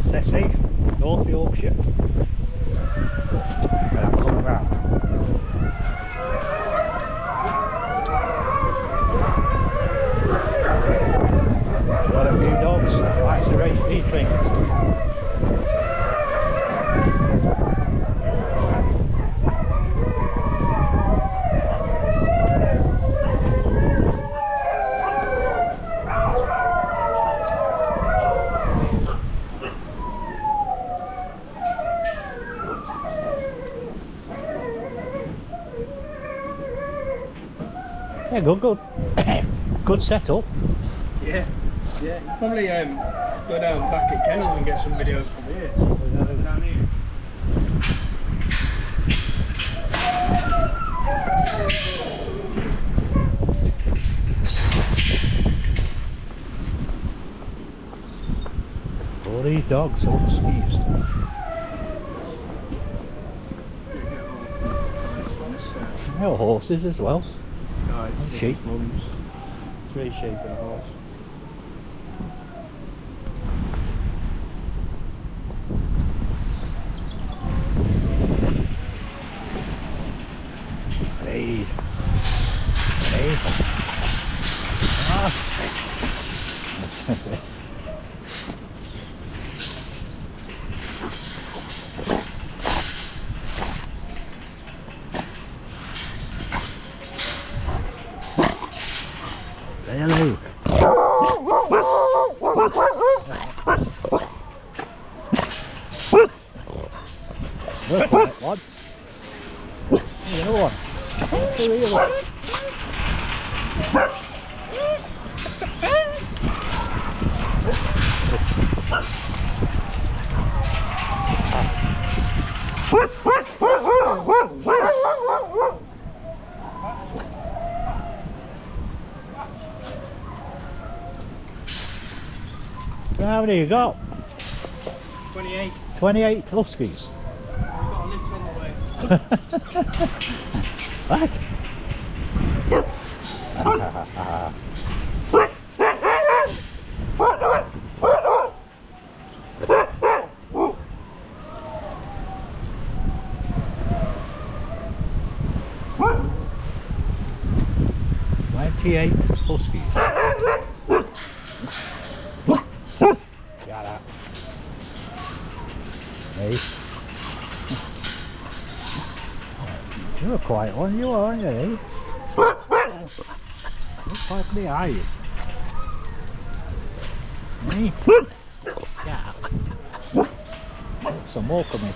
Sessie, North Yorkshire. We'll have a look round. Got a few dogs, likes to race these things. Yeah, good. Good setup. Yeah, yeah. Probably go down back at Kennels and get some videos from here. Down here. All these dogs, all the skis. There are horses as well. And sheep. Mums. 3 sheep and a horse. Hey. Hey. Ah. Hello. Look at that one. The other one. The other one. So how many you got? 28. 28 Huskies. We've got a litter on the way. What? "28 Huskies. Shut up. Hey. You're a quiet one, you are, aren't you? Eh? Look like the eyes. Hey. Yeah. Some more coming.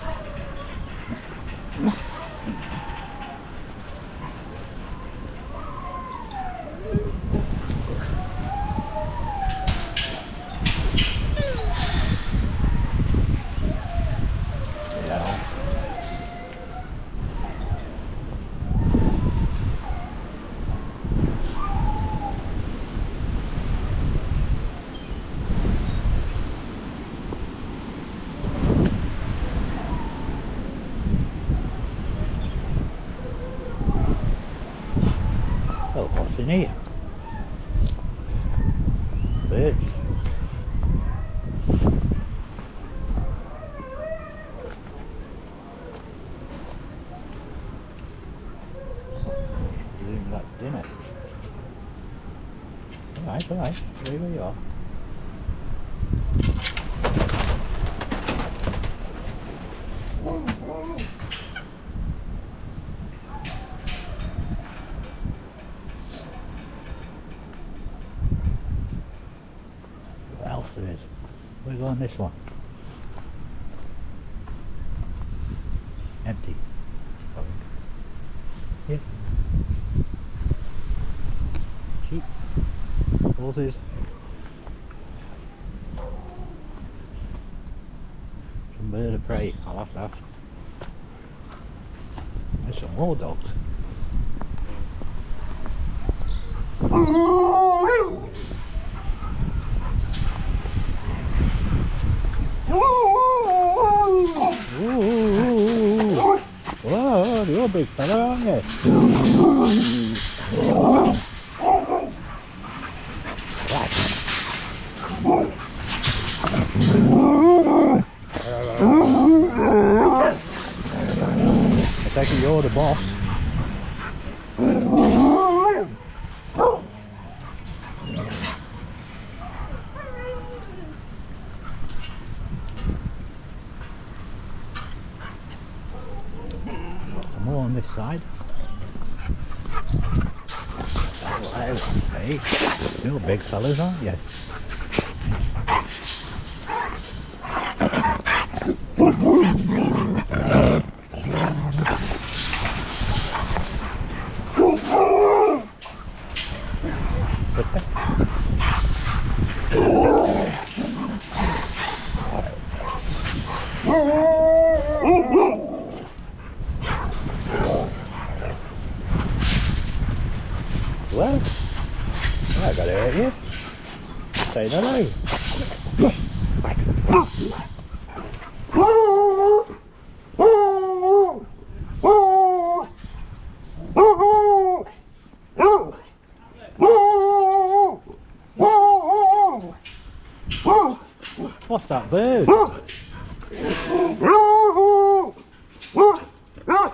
Oh, what's in here? Birds. Doing that dinner. Alright, stay where you are. What else there is? We'll go on this one. Empty. Yeah. Sheep. Horses. Some bird of prey. I'll have that. There's some more dogs. Whoa, you're a big fella, aren't you? Right. take it you're the boss. Got some more on this side. Wow, hey, you're big fellas, aren't you? Well, I gotta hurt you. Say hello. What's that bird?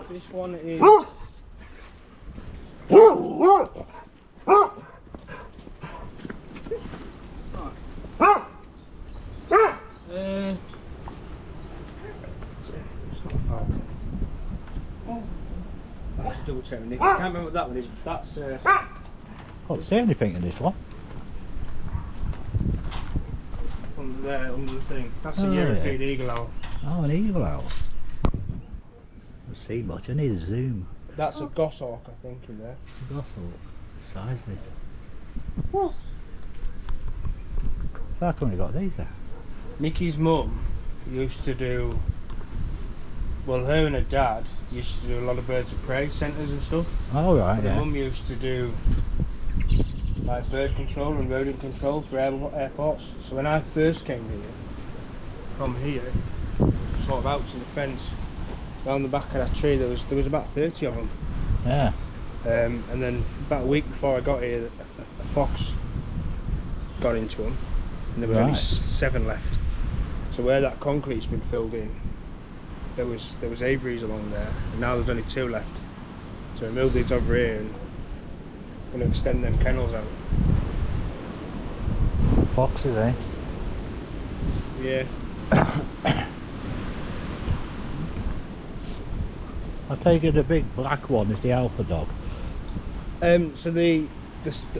This one is. It's not a falcon. Let's double check. I can't remember what that one is. That's. Can't see anything in this one. Under there, under the thing. That's a Oh, European yeah. eagle owl. Oh, an eagle owl. Don't see much. I need a zoom. That's a goshawk, I think, in there. Goshawk. The size of it. How come we got these there? Nikki's mum used to do. Well, her and her dad used to do a lot of birds of prey centres and stuff. Oh, right, But yeah. her mum used to do like bird control and rodent control for airports. So when I first came here, from here, sort of out to the fence, round the back of that tree, there was about 30 of them. Yeah. And then about a week before I got here, a fox got into them, and there was only Right. 7 left. So where that concrete's been filled in, there was aviaries along there, and now there's only 2 left. So we moved these over here and going to extend them kennels out. Foxes, eh? Yeah. I take it the big black one is the alpha dog. So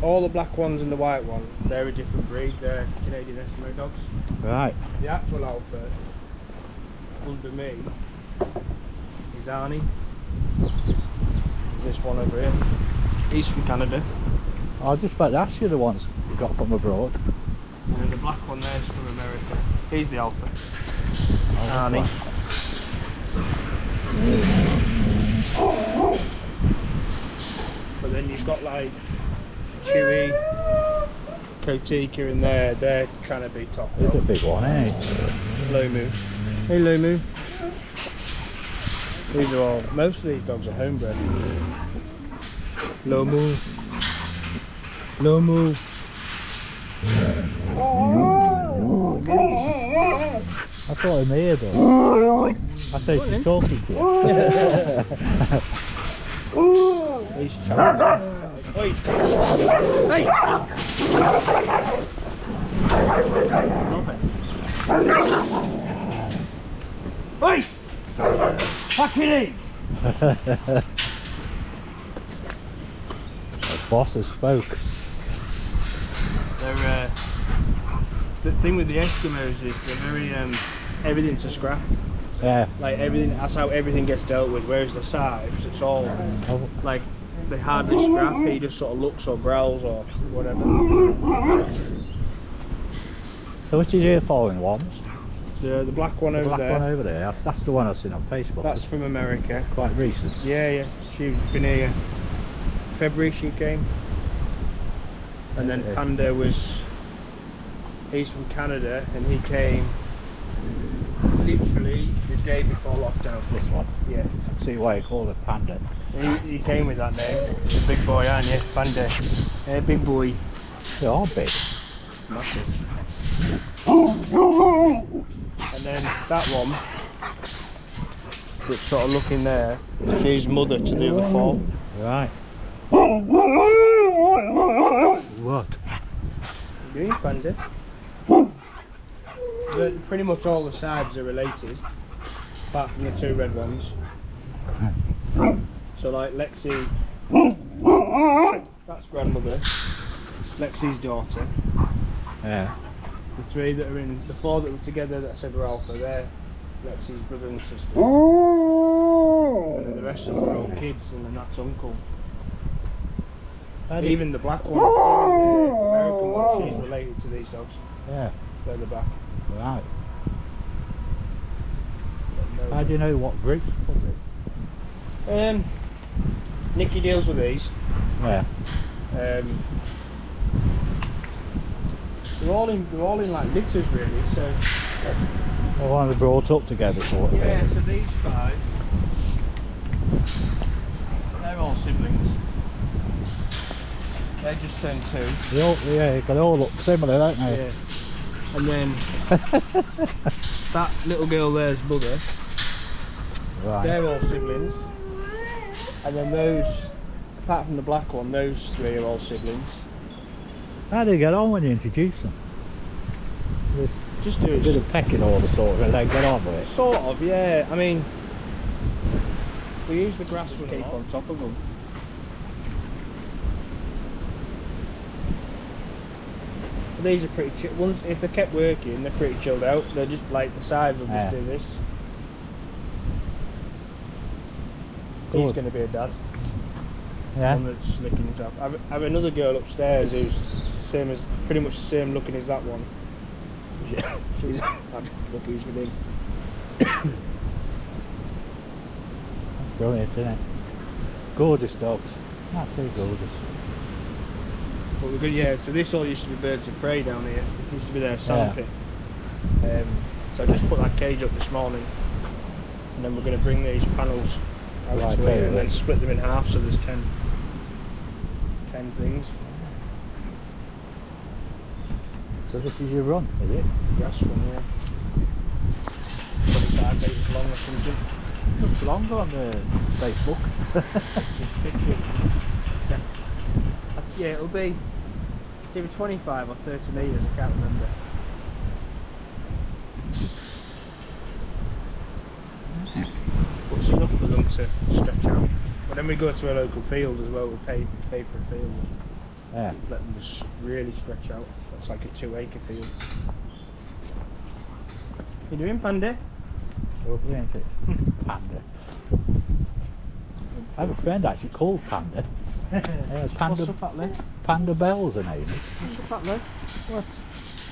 all the black ones and the white one, they're a different breed. They're Canadian Eskimo dogs. Right. The actual alpha under me is Arnie. This one over here. He's from Canada. I was just about to ask you the ones you got from abroad. And then the black one there is from America. He's the alpha. Oh, Arnie. But then you've got like Chewy, Kotika in there. They're trying to be top. It's a big one, eh? Lomu. Hey Lomu. These are all, most of these dogs are homebred. Lomu. Lomu. I thought him here though. I thought she's talking to you. He's choking. Oi. Hey! Oi! Fucking in! The boss has spoke. They're the thing with the Eskimos is they're very everything's a scrap. Yeah. Like everything, that's how everything gets dealt with. Whereas the Sibes, it's all like they hardly scrap. He just sort of looks or growls or whatever. So which is your following ones? The black one The over black there. one over there. That's the one I've seen on Facebook. That's from America. quite recent. Yeah. She's been here. February she came. And then Yeah. Panda he's from Canada and he came literally the day before lockdown. This one. Yeah. See why you call it Panda. He came with that name. He's a big boy, aren't you? Panda. Hey, big boy. They are big. Massive. And then that one that's sort of looking there, she's mother to the other 4. Right. What? You doing, Pandy? Pretty much all the sides are related, apart from the 2 red ones. So like Lexi, that's grandmother, Lexi's daughter. Yeah. The 3 that are in, the 4 that were together that I said were alpha, they're Lexi's brother and sister. And then the rest of them are all kids, and then that's uncle. Even the black one, the American one, she's related to these dogs. Yeah. Further back. Right. How do you know what groups? Nicky deals with these. Yeah. They're all in like litters really. So. Well, one of them brought up together sort of thing. Yeah. So these 5, they're all siblings. They just turned 2. They all, yeah, they all look similar, don't they? Yeah. And then that little girl there's mother. Right. They're all siblings. And then those, apart from the black one, those 3 are all siblings. How do you get on when you introduce them? Just do A bit of pecking order sort of, and then get on with it. Sort of, yeah. I mean, we use the grass to keep on top of them. But these are pretty chill. Once, if they kept working, they're pretty chilled out. They're just like the sides will just do this. Good. He's going to be a dad. Yeah. One that's licking himself. I have another girl upstairs who's same as, pretty much the same looking as that one. She's puppies with him. That's brilliant, isn't it? Gorgeous dogs. Absolutely gorgeous. But we're good, yeah. So this all used to be birds of prey down here. It used to be their sandpit. So I just put that cage up this morning, and then we're going to bring these panels out to here and then split them in half. So there's 10 things. So this is your run, is it? Grass one, yeah. 25 metres long or something. Looks longer on the Facebook. Yeah, it'll be, it's either 25 or 30 metres, I can't remember. But it's enough for them to stretch out. But then we go to a local field as well, we pay for a field. Yeah. Let them just really stretch out. It's like a 2-acre field. You doing, Pandy? Lovely, isn't it? Panda. I have a friend actually called Panda. Panda. What's up, Atley? Panda Bell's her name is. What's up, Atley? What?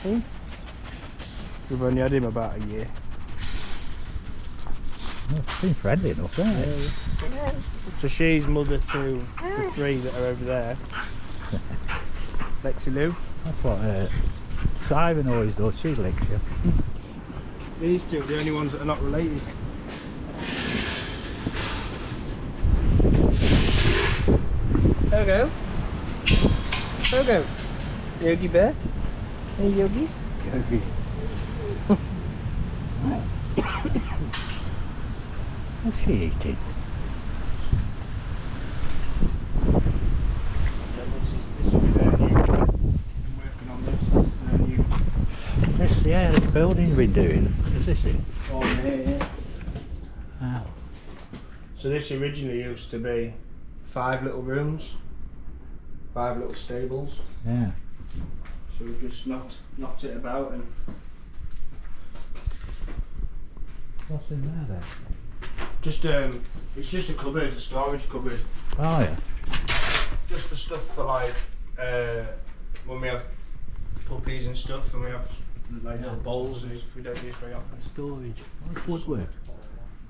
Hey? We've only had him about a year. Oh, seems friendly enough, isn't it? Yeah. So she's mother to the 3 that are over there. Lexi Lou. That's what Simon always does, she licks you. These 2 are the only ones that are not related. Togo. Togo. Yogi Bear. Hey Yogi. Yogi. What's she eating? This will be their new. I'm working on this. Their new. Is this, yeah, the building you've been doing? Is this it? Oh yeah. Wow. So this originally used to be 5 little rooms, 5 little stables. Yeah. So we've just knocked it about and. What's in there then? Just it's just a cupboard, a storage cupboard. Oh yeah. Just for stuff for like when we have puppies and stuff, and we have like little bowls if we don't use very often. Storage. What's woodwork?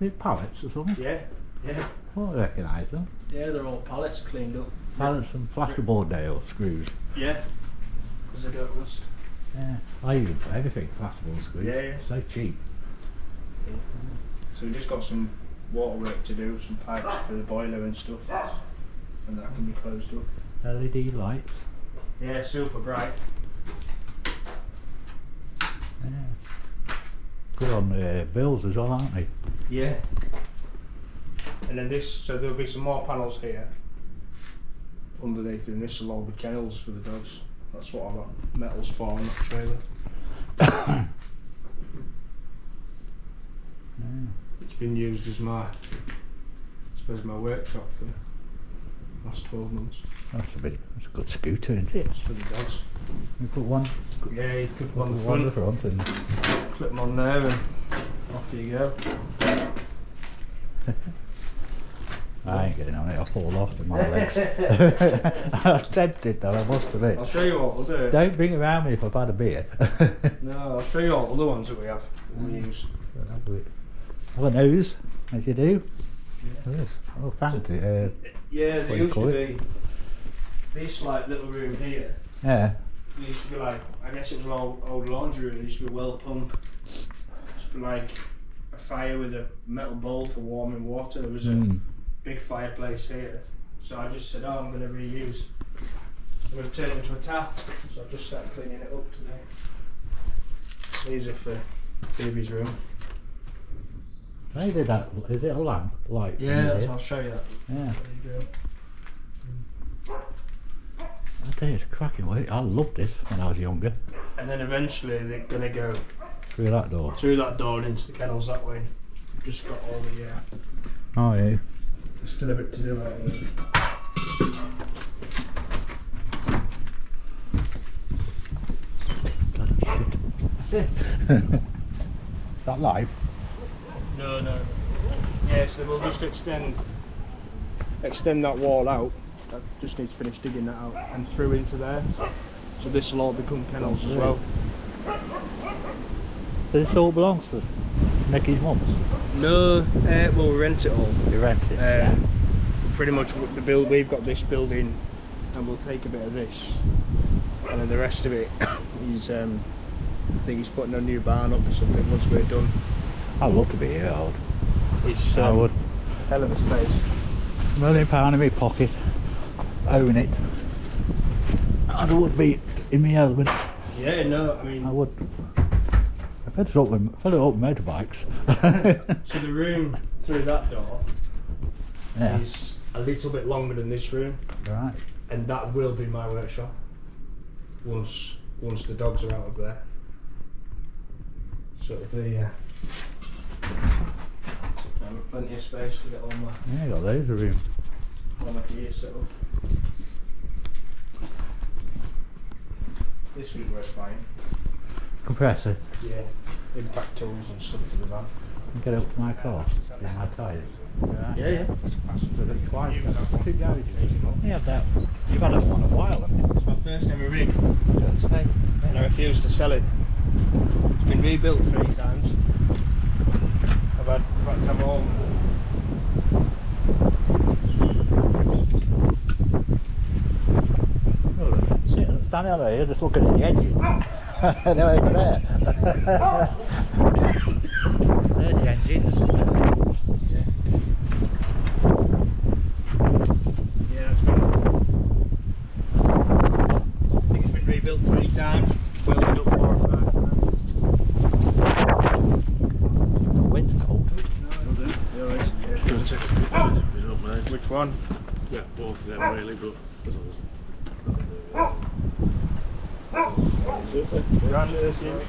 Is it pallets or something? Yeah, yeah, I don't recognise them. yeah. They're all pallets cleaned up. Pallets and plasterboard nails, screws. Yeah, because they don't rust. Yeah. I use them for everything, plasterboard screws. Yeah, yeah. So cheap. So we've just got some water work to do, some pipes for the boiler and stuff, and that can be closed up. LED lights. Yeah, super bright. Yeah. Good on bills as well, aren't they? Yeah. And then this, so there'll be some more panels here underneath, and this will all be kennels for the dogs. That's what all that metal's for on that trailer. It's been used as my, I suppose, my workshop for the last 12 months. That's a good scooter, isn't it? It's for the dogs. You put one. Yeah, you clip them on the One front, and clip them on there, and off you go. I ain't getting on it. I'll fall off with my legs. I was tempted though, I must admit. I'll show you what we'll do. Don't bring it around me if I've had a beer. No, I'll show you all the other ones that we have, we use. Well, nose, as you do. Yeah. Yes. Oh, fancy. Yeah, what there do you used call to it? be this like little room here. Yeah. It used to be like, I guess it was an old laundry room. There used to be a well pump. It used to be like a fire with a metal bowl for warming water. There was a big fireplace here. So I just said, oh, I'm going to reuse. I'm going to turn it into a tap. So I've just started cleaning it up today. These are for baby's room. Why did that? Is it a lamp? Light? Yeah, I'll show you that. Yeah. There you go. I tell you, it's cracking work. I loved this when I was younger. And then eventually they're going to go Through that door. through that door and into the kennels that way. We've just got all the Oh yeah. still a bit to do out here. Is that live? No. Yeah, so we'll just extend that wall out. I just need to finish digging that out and through into there. So this will all become kennels as well. This all belongs to Nicky's mum's? No, well we rent it all. You rent it? Pretty much we've got this building and we'll take a bit of this. And then the rest of it, he's I think he's putting a new barn up or something once we're done. I'd love to be here, I would. It's I would. hell of a space. £1 million in my pocket. Own it. And I would be in my element. Yeah, no, I mean... I would. I fed it up with motorbikes. So the room through that door Yeah. is a little bit longer than this room. Right. And that will be my workshop once the dogs are out of there. So it'll be I have plenty of space to get all my Yeah, you got loads of room. gear set up. This would work fine. Compressor. Yeah, impact tools and stuff for the van. Get up to my car. Get my tyres. Right. Yeah. Twice. Two garages. Yeah, that. You've had that one a while, haven't you? It's my first ever rig, Yes. and I refuse to sell it. It's been rebuilt 3 times. I've had to have all. Standing over here, just looking at the edges. They're over there. There's the engines. Yeah, it's been. I think it's been rebuilt 3 times. Welded up 4 or 5 times. The wind's cold. Which one? Yeah, both of them really, but Super. We're under this, yeah.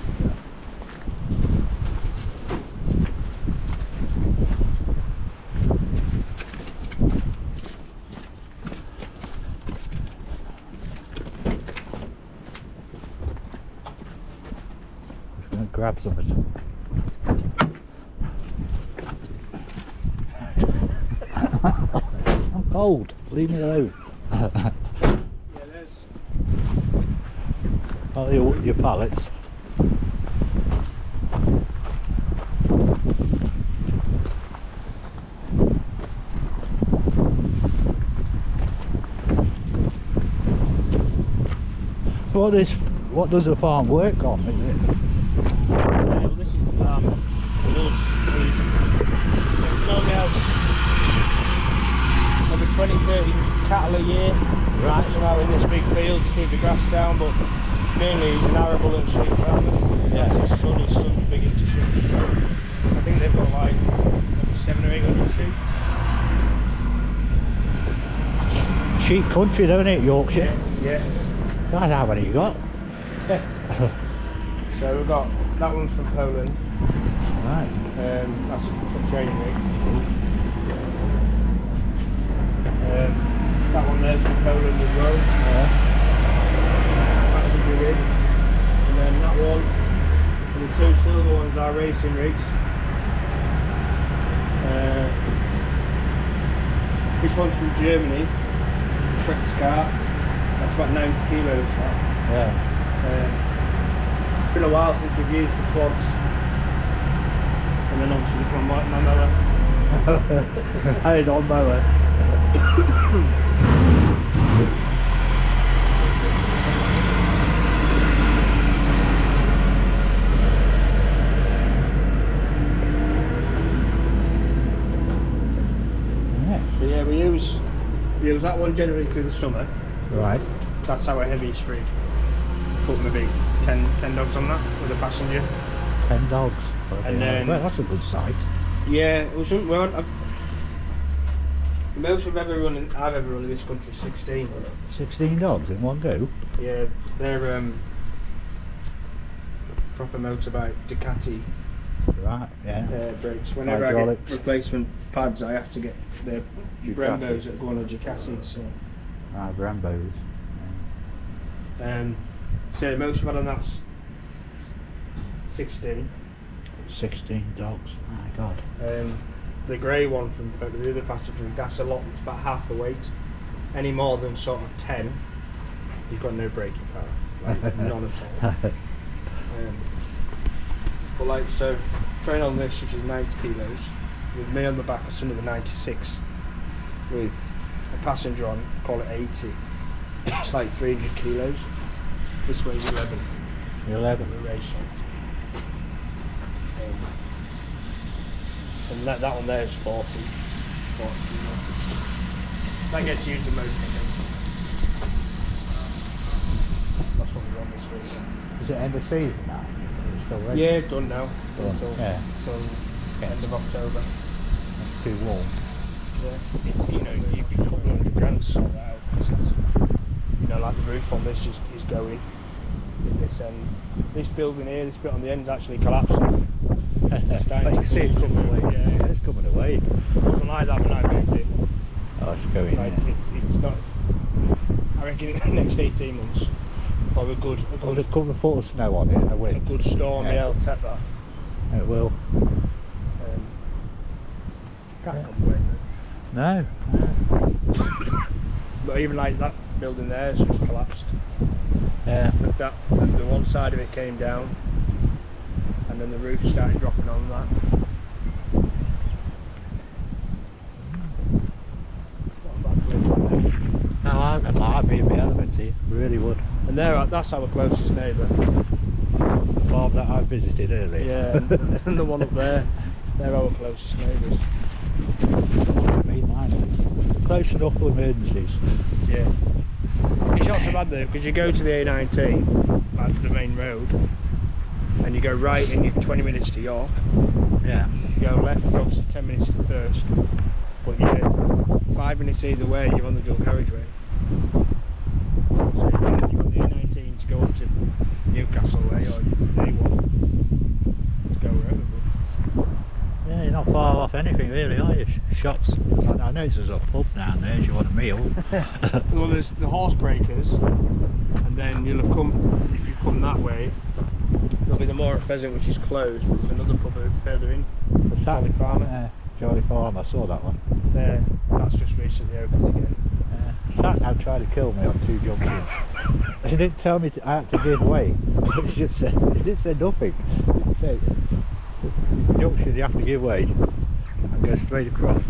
I'm going to grab something. I'm cold. Leave me alone. Yeah, there's. Oh, your pallets. What does the farm work on, is it? Well, this is the farm. With us, we normally have maybe 20-30 cattle a year. Right. So out in this big field to keep the grass down, but mainly he's an arable and sheep farmer. Yeah. His son's big into sheep. I think they've got like maybe 700 or 800 sheep. cheap country, don't it, Yorkshire? Yeah. God, how many you got? So we've got that one's from Poland. Right. That's a training rig. That one there's from Poland as well. Yeah. That's a good rig. And then that one, and the two silver ones are racing rigs. This one's from Germany, Fritz car. That's about 90 kilos. Yeah. It's been a while since we've used the quads. And then obviously this one, my mower. I don't mower. So yeah, we use that one generally through the summer. Right. That's our heaviest rig. Put maybe 10 dogs on that with a passenger. 10 dogs. And then, well, that's a good sight. Yeah, it was. Well, the most I've ever run in this country is 16. 16 dogs in one go? Yeah, they're proper motorbike Ducati Right, yeah. brakes. Whenever I get replacement pads, I have to get the Brembos that go on a Ducati. So. Ah, Brembos. So the most I've had on that's 16. 16 dogs, my God. The grey one from the other passenger, that's a lot, it's about half the weight. Any more than sort of 10, you've got no braking power, like none at all. But like, so, train on this, which is 90 kilos, with me on the back of some of the 96, with a passenger on, call it 80, it's like 300 kilos. This weighs 11. 11. The race on. And that one there is 40. 40. That gets used the most, I think. That's what we run this week. Is it end of season now? Is it still ready? Yeah, done now. Done Done, till end of October. Too warm. Yeah. It's, you know, you could put 100 grand to sort that out. 'Cause it's, like the roof on this is going. In this end. This building here, this bit on the end is actually collapsing. You can see it coming away. Yeah, it's coming away. It wasn't like that when I moved in. Oh, it's going Like, in. it's not. I reckon in the next 18 months, or a good There's a couple of foot of snow on it and a a wind. good storm, yeah, will take that. It will. Can't complain. No. But even like that building there has just collapsed. Yeah. The one side of it came down, and then the roof started dropping on that. No, I'd like being the element here. Really would. And that's our closest neighbour. The farm that I visited earlier. Yeah, and the one up there, they're our closest neighbours. Mine. Close enough for emergencies. Yeah. It's not so bad though, because you go to the A19, like the main road, and you go right and you're 20 minutes to York. Yeah. You go left, you're obviously 10 minutes to Thirsk, but you're 5 minutes either way, you're on the dual carriageway. So you've got the A19 to go up to Newcastle way, or the A1 to go wherever. Yeah, you're not far off anything really, are you? Shops. I know there's a pub down there if you want a meal. Well, there's the horse breakers, and then you'll have come, if you come that way, there'll be the Moor Pheasant, which is closed, but there's another pub further in, the Jolly Farmer. Jolly Farm, I saw that one. There, that's just recently opened again. Sat nav tried to kill me on 2 junctions. He didn't tell me I had to give way. He just said, he didn't say nothing. He said, junction you have to give way and go straight across.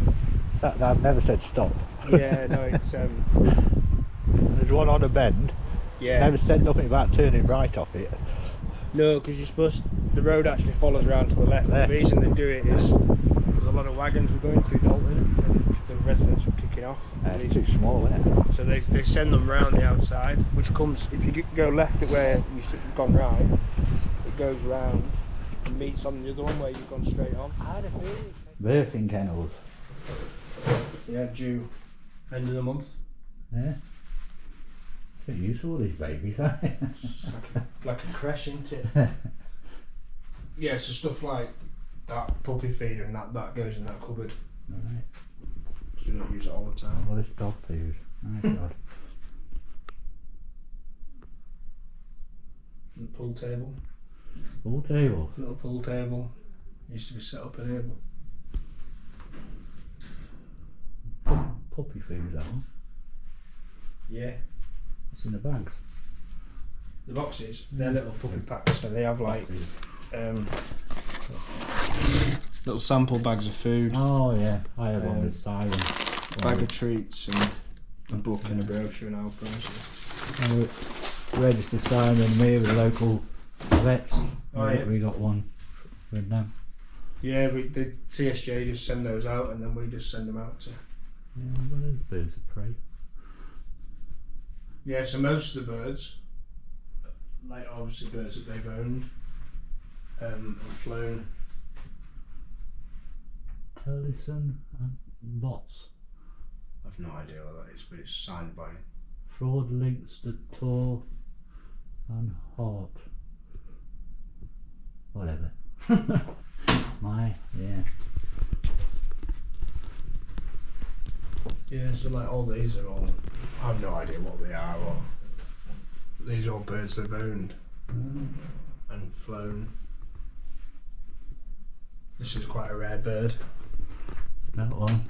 Sat nav never said stop. Yeah, no, it's There's one on a bend. yeah. Never said nothing about turning right off it. No, because you're supposed the road actually follows around to the left. The reason they do it is there's a lot of wagons were going through Dalton and the residents were kicking off. It's too small, isn't it? So they send them round the outside, which comes, if you go left at where you should have gone right, it goes round and meets on the other one where you've gone straight on. Birthing kennels. Yeah, due end of the month. Yeah. Get used to all these babies, eh? Like a crash, isn't it? Yeah, so stuff like that puppy feeder and that goes in that cupboard. Right. So you don't use it all the time. What is dog food? My God. And the pool table. Pool table. Little pool table. Used to be set up in here, but Puppy food, that one. yeah. What's in the bags? The boxes, they're little puppy packs, so they have like little sample bags of food, Oh yeah, I have one with siren. bag of treats, and a book and a brochure and our prices. Registered Simon and me with the local vets. Oh, yeah. We got one with them. Yeah, the CSJ just send those out, and then we just send them out to. Yeah, well, there's birds of prey. Yeah, so most of the birds, like obviously birds that they've owned and flown. Tellison and Bots. I've no idea what that is, but it's signed by. Fraud links to Tor and Hart. Whatever. Yeah. Yeah, so like all these are all. I have no idea what they are, or these are all birds they've owned and flown. This is quite a rare bird. That one.